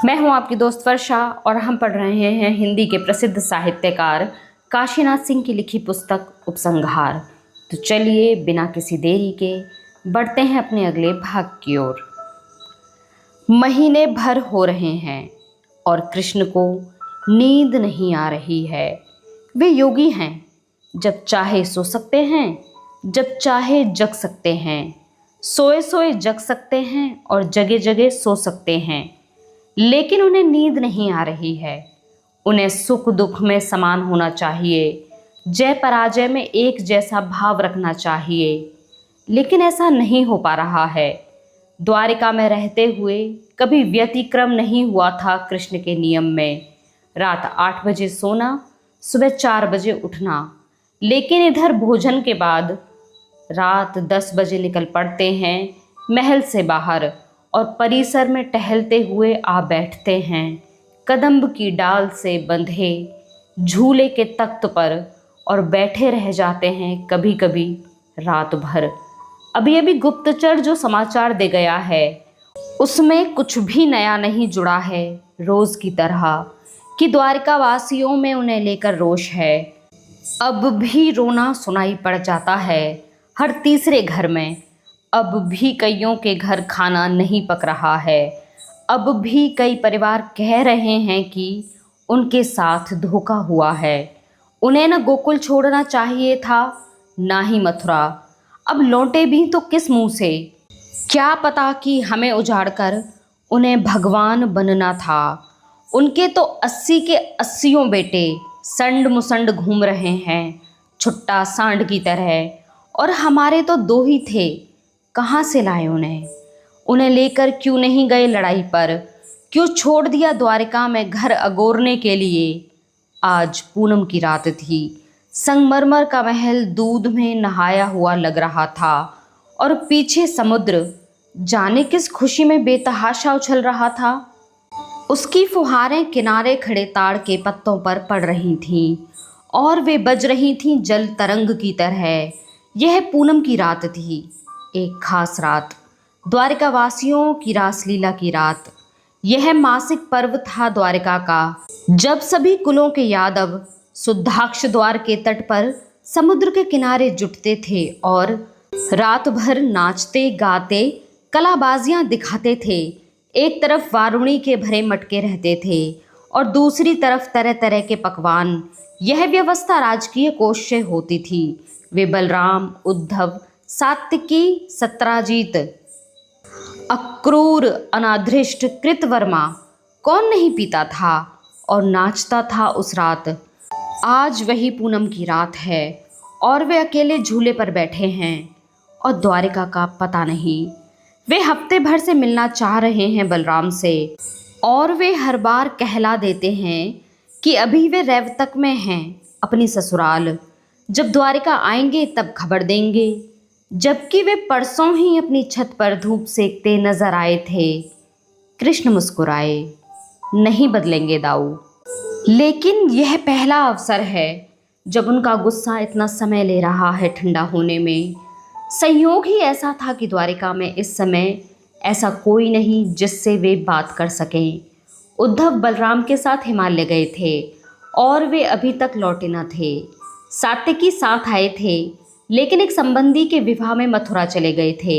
मैं हूं आपकी दोस्त वर्षा और हम पढ़ रहे हैं हिंदी के प्रसिद्ध साहित्यकार काशीनाथ सिंह की लिखी पुस्तक उपसंहार। तो चलिए बिना किसी देरी के बढ़ते हैं अपने अगले भाग की ओर। महीने भर हो रहे हैं और कृष्ण को नींद नहीं आ रही है। वे योगी हैं, जब चाहे सो सकते हैं, जब चाहे जग सकते हैं, सोए सोए जग सकते हैं और जगे जगे सो सकते हैं। लेकिन उन्हें नींद नहीं आ रही है। उन्हें सुख दुख में समान होना चाहिए, जय पराजय में एक जैसा भाव रखना चाहिए, लेकिन ऐसा नहीं हो पा रहा है। द्वारिका में रहते हुए कभी व्यतिक्रम नहीं हुआ था कृष्ण के नियम में। रात 8 बजे सोना, सुबह 4 बजे उठना, लेकिन इधर भोजन के बाद रात 10 बजे निकल पड़ते हैं महल से बाहर और परिसर में टहलते हुए आ बैठते हैं कदम्ब की डाल से बंधे झूले के तख्त पर और बैठे रह जाते हैं कभी कभी रात भर। अभी अभी गुप्तचर जो समाचार दे गया है उसमें कुछ भी नया नहीं जुड़ा है। रोज की तरह कि द्वारिका वासियों में उन्हें लेकर रोष है। अब भी रोना सुनाई पड़ जाता है हर तीसरे घर में। अब भी कईयों के घर खाना नहीं पक रहा है। अब भी कई परिवार कह रहे हैं कि उनके साथ धोखा हुआ है। उन्हें न गोकुल छोड़ना चाहिए था, ना ही मथुरा। अब लौटे भी तो किस मुंह से? क्या पता कि हमें उजाड़कर उन्हें भगवान बनना था। उनके तो 80 के 80 बेटे संड मुसंड घूम रहे हैं छुट्टा सांड की तरह, और हमारे तो 2 ही थे। कहाँ से लाए उन्हें लेकर क्यों नहीं गए लड़ाई पर? क्यों छोड़ दिया द्वारिका में घर अगोरने के लिए? आज पूनम की रात थी। संगमरमर का महल दूध में नहाया हुआ लग रहा था और पीछे समुद्र जाने किस खुशी में बेतहाशा उछल रहा था। उसकी फुहारें किनारे खड़े ताड़ के पत्तों पर पड़ रही थीं और वे बज रही थीं जल तरंग की तरह। यह पूनम की रात थी, एक खास रात, द्वारिका वासियों की रासलीला की रात। यह मासिक पर्व था द्वारिका का, जब सभी कुलों के यादव शुद्धाक्ष द्वार के तट पर समुद्र के किनारे जुटते थे और रात भर नाचते गाते कलाबाजियां दिखाते थे। एक तरफ वारुणी के भरे मटके रहते थे और दूसरी तरफ तरह तरह के पकवान। यह व्यवस्था राजकीय कोष से होती थी। वे बलराम, उद्धव, सात्विकी, सत्राजीत, अक्रूर, अनाधृष्ट, कृतवर्मा, कौन नहीं पीता था और नाचता था उस रात। आज वही पूनम की रात है और वे अकेले झूले पर बैठे हैं और द्वारिका का पता नहीं। वे हफ्ते भर से मिलना चाह रहे हैं बलराम से और वे हर बार कहला देते हैं कि अभी वे रैवतक में हैं अपनी ससुराल। जब द्वारिका आएंगे तब खबर देंगे। जबकि वे परसों ही अपनी छत पर धूप सेकते नजर आए थे। कृष्ण मुस्कुराए, नहीं बदलेंगे दाऊ। लेकिन यह पहला अवसर है जब उनका गुस्सा इतना समय ले रहा है ठंडा होने में। संयोग ही ऐसा था कि द्वारिका में इस समय ऐसा कोई नहीं जिससे वे बात कर सकें। उद्धव बलराम के साथ हिमालय गए थे और वे अभी तक लौटे न थे। सात्विकी साथ आए थे, लेकिन एक संबंधी के विवाह में मथुरा चले गए थे।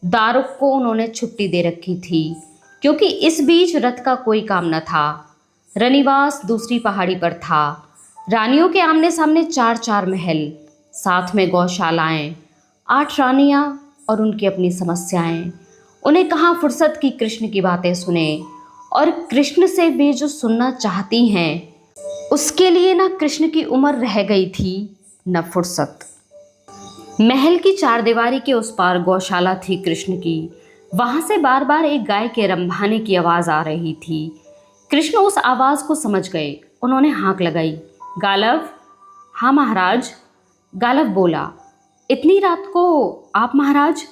दारुक को उन्होंने छुट्टी दे रखी थी क्योंकि इस बीच रथ का कोई काम न था। रनिवास दूसरी पहाड़ी पर था। रानियों के आमने सामने 4-4 महल, साथ में गौशालाएं, 8 रानियां और उनकी अपनी समस्याएं। उन्हें कहाँ फुर्सत की कृष्ण की बातें सुने, और कृष्ण से वे जो सुनना चाहती हैं उसके लिए ना कृष्ण की उम्र रह गई थी न फुर्सत। महल की 4 दीवारी के उस पार गौशाला थी कृष्ण की। वहां से बार बार एक गाय के रंभाने की आवाज आ रही थी। कृष्ण उस आवाज को समझ गए। उन्होंने हाँक लगाई, गालव। हाँ महाराज, गालव बोला। इतनी रात को आप महाराज?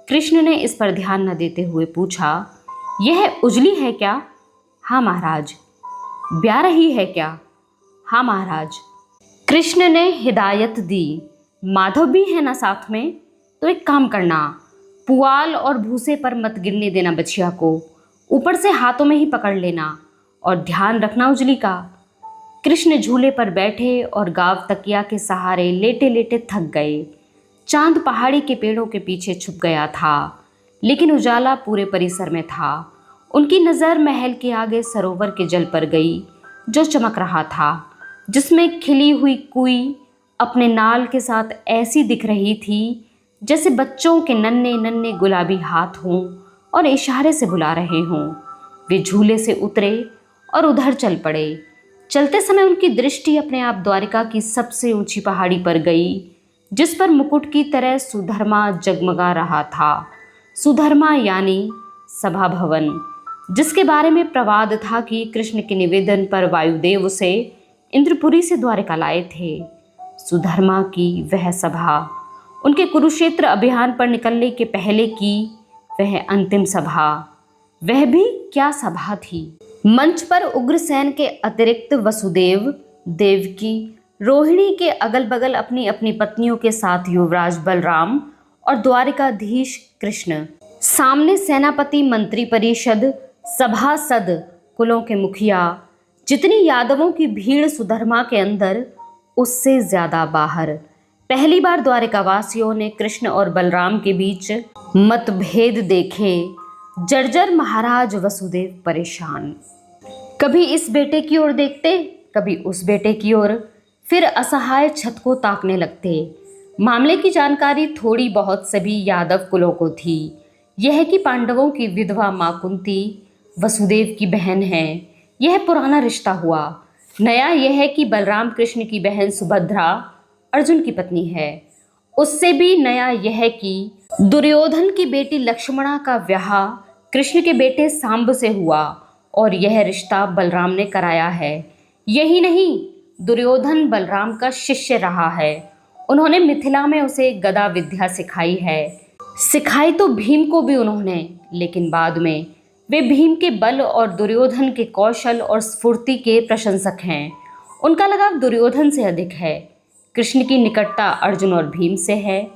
कृष्ण ने इस पर ध्यान न देते हुए पूछा, यह उजली है क्या? हाँ महाराज। ब्याह रही है क्या? हाँ महाराज। कृष्ण ने हिदायत दी, माधव भी है ना साथ में? तो एक काम करना, पुआल और भूसे पर मत गिरने देना बछिया को। ऊपर से हाथों में ही पकड़ लेना और ध्यान रखना उजली का। कृष्ण झूले पर बैठे और गाव तकिया के सहारे लेटे लेटे थक गए। चांद पहाड़ी के पेड़ों के पीछे छुप गया था, लेकिन उजाला पूरे परिसर में था। उनकी नज़र महल के आगे सरोवर के जल पर गई, जो चमक रहा था, जिसमें खिली हुई कुई अपने नाल के साथ ऐसी दिख रही थी जैसे बच्चों के नन्हे नन्हे गुलाबी हाथ हों और इशारे से बुला रहे हों। वे झूले से उतरे और उधर चल पड़े। चलते समय उनकी दृष्टि अपने आप द्वारिका की सबसे ऊंची पहाड़ी पर गई, जिस पर मुकुट की तरह सुधर्मा जगमगा रहा था। सुधर्मा यानी सभा भवन, जिसके बारे में प्रवाद था कि कृष्ण के निवेदन पर वायुदेव उसे इंद्रपुरी से द्वारिका लाए थे। सुधर्मा की वह सभा, उनके कुरुक्षेत्र अभियान पर निकलने के पहले की वह अंतिम सभा, वह भी क्या सभा थी। मंच पर उग्रसेन के अतिरिक्त वसुदेव, देवकी, रोहिणी के अगल बगल अपनी अपनी पत्नियों के साथ युवराज बलराम और द्वारिकाधीश कृष्ण, सामने सेनापति, मंत्री परिषद, सभासद, कुलों के मुखिया। जितनी यादवों की भीड़ सुधर्मा के अंदर, उससे ज्यादा बाहर। पहली बार द्वारिकावासियों ने कृष्ण और बलराम के बीच मतभेद देखे। जर्जर महाराज वसुदेव परेशान, कभी इस बेटे की ओर देखते, कभी उस बेटे की ओर, फिर असहाय छत को ताकने लगते। मामले की जानकारी थोड़ी बहुत सभी यादव कुलों को थी। यह कि पांडवों की विधवा मां कुंती वसुदेव की बहन है, यह पुराना रिश्ता हुआ। नया यह है कि बलराम कृष्ण की बहन सुभद्रा अर्जुन की पत्नी है। उससे भी नया यह कि दुर्योधन की बेटी लक्ष्मणा का ब्याह कृष्ण के बेटे सांब से हुआ और यह रिश्ता बलराम ने कराया है। यही नहीं, दुर्योधन बलराम का शिष्य रहा है। उन्होंने मिथिला में उसे गदा विद्या सिखाई है। सिखाई तो भीम को भी उन्होंने, लेकिन बाद में वे भीम के बल और दुर्योधन के कौशल और स्फूर्ति के प्रशंसक हैं। उनका लगाव दुर्योधन से अधिक है। कृष्ण की निकटता अर्जुन और भीम से है।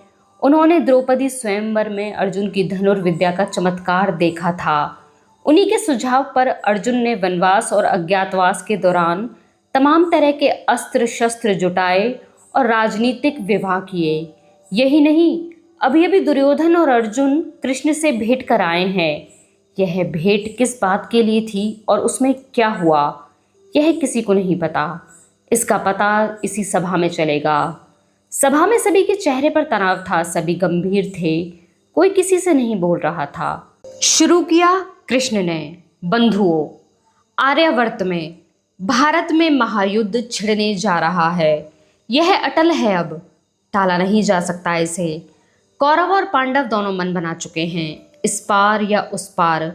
उन्होंने द्रौपदी स्वयंवर में अर्जुन की धनुर्विद्या का चमत्कार देखा था। उन्हीं के सुझाव पर अर्जुन ने वनवास और अज्ञातवास के दौरान तमाम तरह के अस्त्र शस्त्र जुटाए और राजनीतिक विवाह किए। यही नहीं, अभी अभी दुर्योधन और अर्जुन कृष्ण से भेंट कर आए हैं। यह भेंट किस बात के लिए थी और उसमें क्या हुआ, यह किसी को नहीं पता। इसका पता इसी सभा में चलेगा। सभा में सभी के चेहरे पर तनाव था, सभी गंभीर थे, कोई किसी से नहीं बोल रहा था। शुरू किया कृष्ण ने, बंधुओं, आर्यावर्त में, भारत में महायुद्ध छिड़ने जा रहा है। यह अटल है, अब टाला नहीं जा सकता इसे। कौरव और पांडव दोनों मन बना चुके हैं, इस पार या उस पार।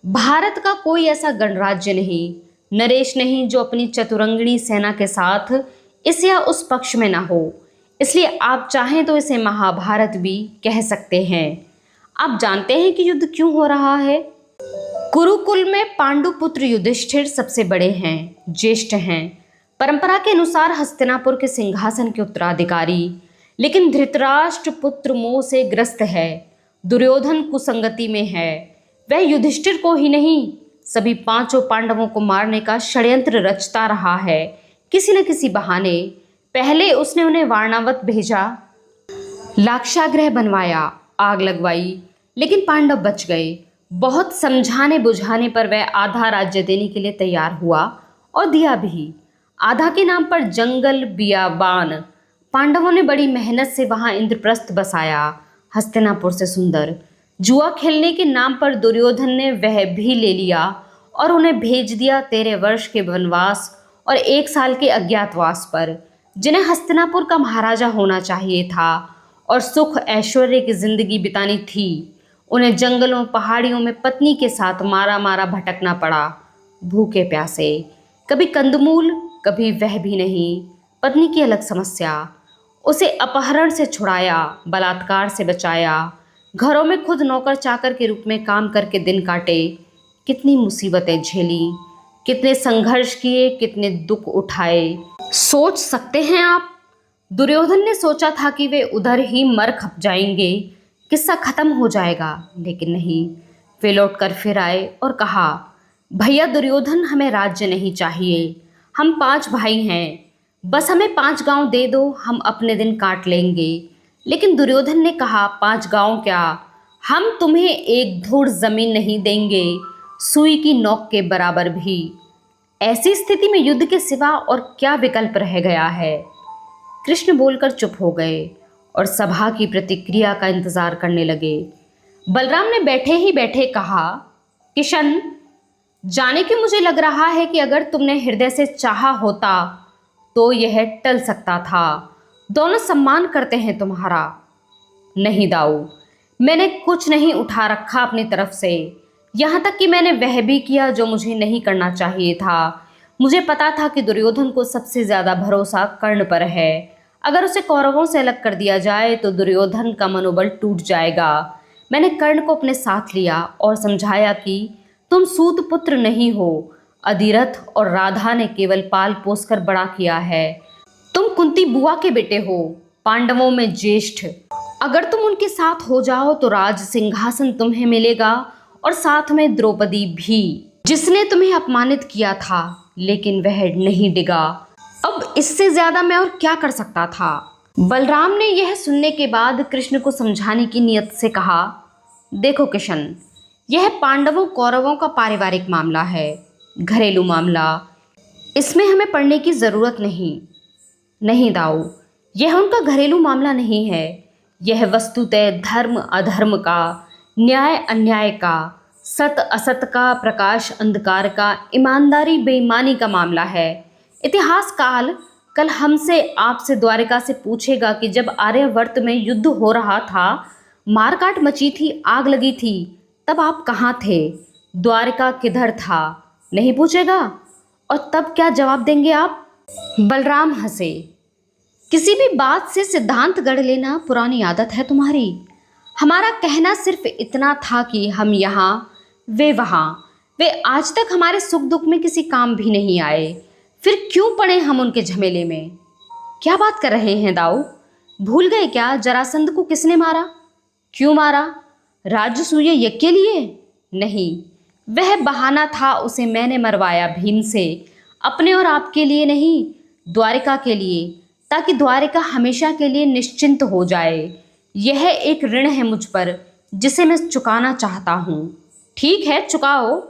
भारत का कोई ऐसा गणराज्य नहीं, नरेश नहीं, जो अपनी चतुरंगिणी सेना के साथ इस या उस पक्ष में ना हो। इसलिए आप चाहें तो इसे महाभारत भी कह सकते हैं। आप जानते हैं कि युद्ध क्यों हो रहा है? कुरुकुल में पांडुपुत्र युधिष्ठिर सबसे बड़े हैं, ज्येष्ठ हैं, परंपरा के अनुसार हस्तिनापुर के सिंहासन के उत्तराधिकारी। लेकिन धृतराष्ट्र पुत्र मोह से ग्रस्त है, दुर्योधन कुसंगति में है। वह युधिष्ठिर को ही नहीं, सभी पांचों पांडवों को मारने का षड्यंत्र रचता रहा है, किसी न किसी बहाने। पहले उसने उन्हें वारणावत भेजा, लाक्षागृह बनवाया, आग लगवाई, लेकिन पांडव बच गए। बहुत समझाने बुझाने पर वह आधा राज्य देने के लिए तैयार हुआ और दिया भी। आधा के नाम पर जंगल बियाबान। पांडवों ने बड़ी मेहनत से वहां इंद्रप्रस्थ बसाया, हस्तिनापुर से सुंदर। जुआ खेलने के नाम पर दुर्योधन ने वह भी ले लिया और उन्हें भेज दिया 13 वर्ष के वनवास और 1 साल के अज्ञातवास पर, जिन्हें हस्तिनापुर का महाराजा होना चाहिए था और सुख ऐश्वर्य की जिंदगी बितानी थी। उन्हें जंगलों पहाड़ियों में पत्नी के साथ मारा मारा भटकना पड़ा, भूखे प्यासे। कभी कंदमूल, कभी वह भी नहीं। पत्नी की अलग समस्या। उसे अपहरण से छुड़ाया, बलात्कार से बचाया, घरों में खुद नौकर चाकर के रूप में काम करके दिन काटे। कितनी मुसीबतें झेली, कितने संघर्ष किए, कितने दुख उठाए। सोच सकते हैं आप? दुर्योधन ने सोचा था कि वे उधर ही मर खप जाएंगे, किस्सा खत्म हो जाएगा, लेकिन नहीं। वे लौटकर फिर आए और कहा, भैया दुर्योधन, हमें राज्य नहीं चाहिए, हम 5 भाई हैं, बस हमें 5 गांव दे दो, हम अपने दिन काट लेंगे। लेकिन दुर्योधन ने कहा, 5 गांव क्या, हम तुम्हें एक धूड़ जमीन नहीं देंगे, सुई की नोक के बराबर भी। ऐसी स्थिति में युद्ध के सिवा और क्या विकल्प रह गया है। कृष्ण बोलकर चुप हो गए और सभा की प्रतिक्रिया का इंतजार करने लगे। बलराम ने बैठे ही बैठे कहा, किशन, जाने कि मुझे लग रहा है कि अगर तुमने हृदय से चाहा होता तो यह टल सकता था। दोनों सम्मान करते हैं तुम्हारा। नहीं दाऊ, मैंने कुछ नहीं उठा रखा अपनी तरफ से, यहाँ तक कि मैंने वह भी किया जो मुझे नहीं करना चाहिए था। मुझे पता था कि दुर्योधन को सबसे ज़्यादा भरोसा कर्ण पर है। अगर उसे कौरवों से अलग कर दिया जाए तो दुर्योधन का मनोबल टूट जाएगा। मैंने कर्ण को अपने साथ लिया और समझाया कि तुम सूत पुत्र नहीं हो, अधिरथ और राधा ने केवल पाल पोस कर बड़ा किया है। तुम कुंती बुआ के बेटे हो, पांडवों में ज्येष्ठ। अगर तुम उनके साथ हो जाओ तो राज सिंहासन तुम्हें मिलेगा और साथ में द्रौपदी भी, जिसने तुम्हें अपमानित किया था, लेकिन वह नहीं डिगा। अब इससे ज्यादा मैं और क्या कर सकता था। बलराम ने यह सुनने के बाद कृष्ण को समझाने की नियत से कहा, देखो किशन, यह पांडवों कौरवों का पारिवारिक मामला है, घरेलू मामला। इसमें हमें पढ़ने की ज़रूरत नहीं। नहीं दाऊ, यह उनका घरेलू मामला नहीं है। यह वस्तुतः धर्म अधर्म का, न्याय अन्याय का, सत असत का, प्रकाश अंधकार का, ईमानदारी बेईमानी का मामला है। इतिहास काल कल हमसे आपसे द्वारिका से पूछेगा कि जब आर्यवर्त में युद्ध हो रहा था, मारकाट मची थी, आग लगी थी, तब आप कहाँ थे? द्वारिका किधर था? नहीं पूछेगा? और तब क्या जवाब देंगे आप? बलराम हंसे। किसी भी बात से सिद्धांत गढ़ लेना पुरानी आदत है तुम्हारी। हमारा कहना सिर्फ इतना था कि हम यहाँ, वे वहाँ। वे आज तक हमारे सुख दुख में किसी काम भी नहीं आए, फिर क्यों पड़े हम उनके झमेले में? क्या बात कर रहे हैं दाऊ? भूल गए क्या जरासंध को किसने मारा? क्यों मारा? राजसूय यज्ञ के लिए? नहीं, वह बहाना था, उसे मैंने मरवाया भीम से, अपने और आपके लिए नहीं, द्वारिका के लिए, ताकि द्वारिका हमेशा के लिए निश्चिंत हो जाए। यह एक ऋण है मुझ पर, जिसे मैं चुकाना चाहता हूँ। ठीक है, चुकाओ,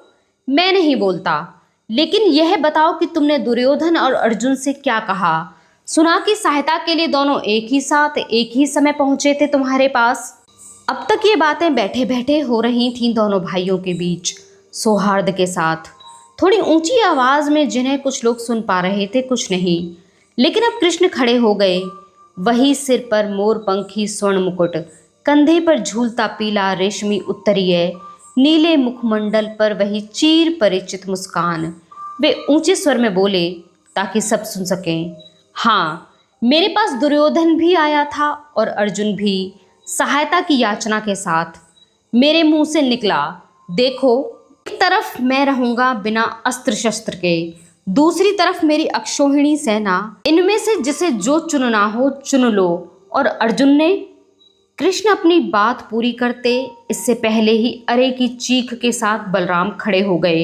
मैं नहीं बोलता, लेकिन यह बताओ कि तुमने दुर्योधन और अर्जुन से क्या कहा? सुना कि सहायता के लिए दोनों एक ही साथ एक ही समय पहुंचे थे तुम्हारे पास। अब तक ये बातें बैठे बैठे हो रही थीं दोनों भाइयों के बीच, सौहार्द के साथ, थोड़ी ऊंची आवाज़ में, जिन्हें कुछ लोग सुन पा रहे थे, कुछ नहीं। लेकिन अब कृष्ण खड़े हो गए, वही सिर पर मोरपंखी स्वर्ण मुकुट, कंधे पर झूलता पीला रेशमी उत्तरीय, नीले मुखमंडल पर वही चीर परिचित मुस्कान। वे ऊंचे स्वर में बोले ताकि सब सुन सकें, हाँ, मेरे पास दुर्योधन भी आया था और अर्जुन भी, सहायता की याचना के साथ। मेरे मुंह से निकला, देखो, एक तरफ मैं रहूंगा बिना अस्त्र शस्त्र के, दूसरी तरफ मेरी अक्षौहिणी सेना, इनमें से जिसे जो चुनना हो चुन लो। और अर्जुन ने? कृष्ण अपनी बात पूरी करते इससे पहले ही अरे की चीख के साथ बलराम खड़े हो गए।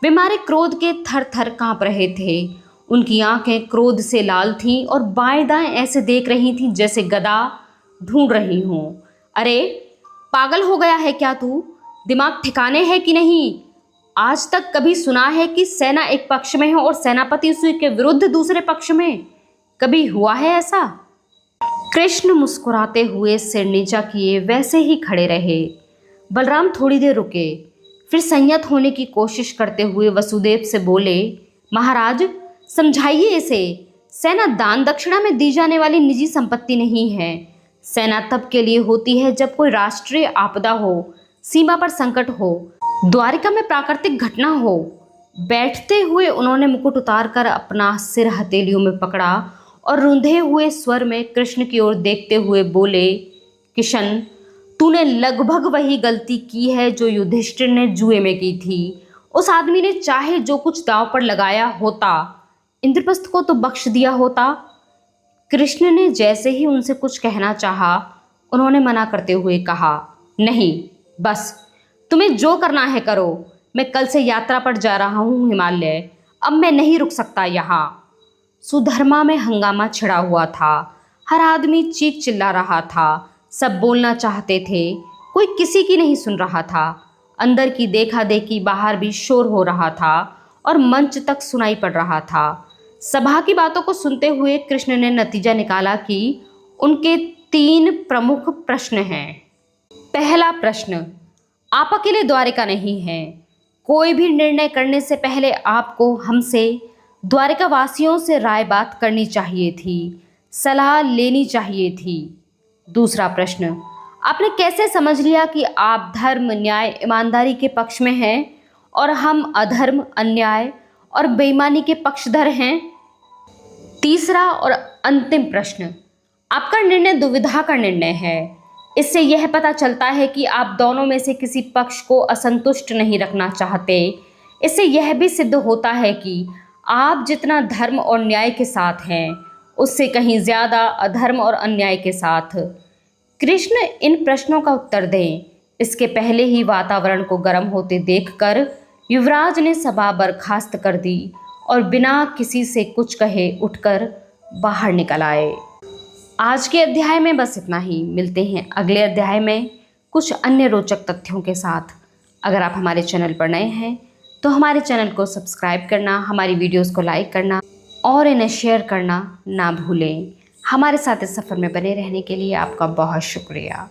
वे मारे क्रोध के थर थर कांप रहे थे। उनकी आंखें क्रोध से लाल थीं और बाएं दाएं ऐसे देख रही थीं जैसे गदा ढूंढ रही हूँ। अरे पागल हो गया है क्या तू? दिमाग ठिकाने है कि नहीं? आज तक कभी सुना है कि सेना एक पक्ष में हो और सेनापति उसके विरुद्ध दूसरे पक्ष में? कभी हुआ है ऐसा? कृष्ण मुस्कुराते हुए सिर नीचा किए वैसे ही खड़े रहे। बलराम थोड़ी देर रुके, फिर संयत होने की कोशिश करते हुए वसुदेव से बोले, महाराज समझाइए इसे। सेना दान दक्षिणा में दी जाने वाली निजी संपत्ति नहीं है। सेना तब के लिए होती है जब कोई राष्ट्रीय आपदा हो, सीमा पर संकट हो, द्वारिका में प्राकृतिक घटना हो। बैठते हुए उन्होंने मुकुट उतारकर अपना सिर हथेलियों में पकड़ा और रुंधे हुए स्वर में कृष्ण की ओर देखते हुए बोले, किशन, तूने लगभग वही गलती की है जो युधिष्ठिर ने जुए में की थी। उस आदमी ने चाहे जो कुछ दांव पर लगाया होता, इंद्रप्रस्थ को तो बख्श दिया होता। कृष्ण ने जैसे ही उनसे कुछ कहना चाहा, उन्होंने मना करते हुए कहा, नहीं, बस तुम्हें जो करना है करो, मैं कल से यात्रा पर जा रहा हूँ हिमालय, अब मैं नहीं रुक सकता यहाँ। सुधर्मा में हंगामा छिड़ा हुआ था। हर आदमी चीख चिल्ला रहा था, सब बोलना चाहते थे, कोई किसी की नहीं सुन रहा था। अंदर की देखा देखी, बाहर भी शोर हो रहा था और मंच तक सुनाई पड़ रहा था। सभा की बातों को सुनते हुए कृष्ण ने नतीजा निकाला कि उनके 3 प्रमुख प्रश्न हैं। पहला प्रश्न, आप अकेले द्वारिका नहीं हैं। कोई भी निर्णय करने से पहले आपको हमसे, द्वारिका वासियों से राय बात करनी चाहिए थी, सलाह लेनी चाहिए थी। दूसरा प्रश्न, आपने कैसे समझ लिया कि आप धर्म, न्याय, ईमानदारी के पक्ष में हैं और हम अधर्म, अन्याय और बेईमानी के पक्षधर हैं। तीसरा और अंतिम प्रश्न, आपका निर्णय दुविधा का निर्णय है। इससे यह पता चलता है कि आप दोनों में से किसी पक्ष को असंतुष्ट नहीं रखना चाहते। इससे यह भी सिद्ध होता है कि आप जितना धर्म और न्याय के साथ हैं, उससे कहीं ज़्यादा अधर्म और अन्याय के साथ। कृष्ण इन प्रश्नों का उत्तर दें, इसके पहले ही वातावरण को गर्म होते देखकर युवराज ने सभा बर्खास्त कर दी और बिना किसी से कुछ कहे उठकर बाहर निकल आए। आज के अध्याय में बस इतना ही। मिलते हैं अगले अध्याय में कुछ अन्य रोचक तथ्यों के साथ। अगर आप हमारे चैनल पर नए हैं तो हमारे चैनल को सब्सक्राइब करना, हमारी वीडियोस को लाइक करना और इन्हें शेयर करना ना भूलें। हमारे साथ इस सफ़र में बने रहने के लिए आपका बहुत शुक्रिया।